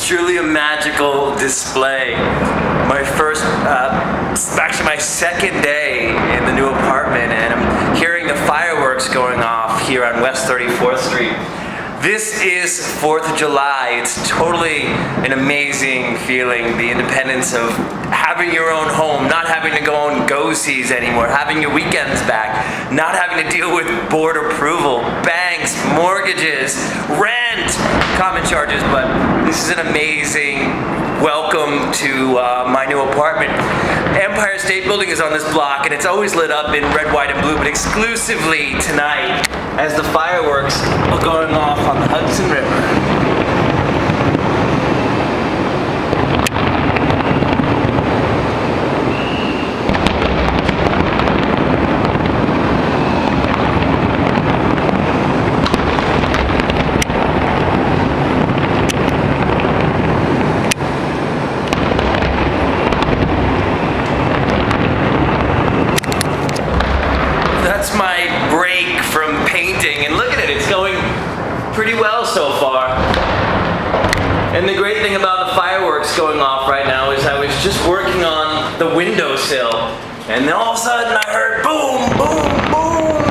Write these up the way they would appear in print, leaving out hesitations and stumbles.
truly a magical display. Actually my second day in the new apartment, and I'm hearing the fireworks going off here on West 34th Street. This is 4th of July. It's totally an amazing feeling, the independence of having your own home, not having to go on go-sees anymore, having your weekends back, not having to deal with board approval, banks, mortgages, rent, common charges, but this is an amazing welcome to my new apartment. Empire State Building is on this block, and it's always lit up in red, white, and blue, but exclusively tonight as the fireworks are going off on the Hudson River. That's my break from painting, and look at it, it's going pretty well so far. And the great thing about the fireworks going off right now is I was just working on the windowsill, and then all of a sudden I heard boom, boom, boom.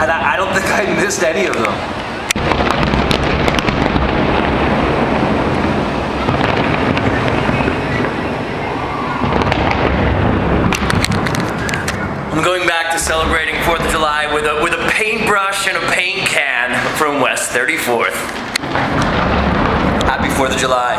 And I don't think I missed any of them. I'm going back to celebrating 4th of July with a paintbrush and a paint can from West 34th. Happy 4th of July.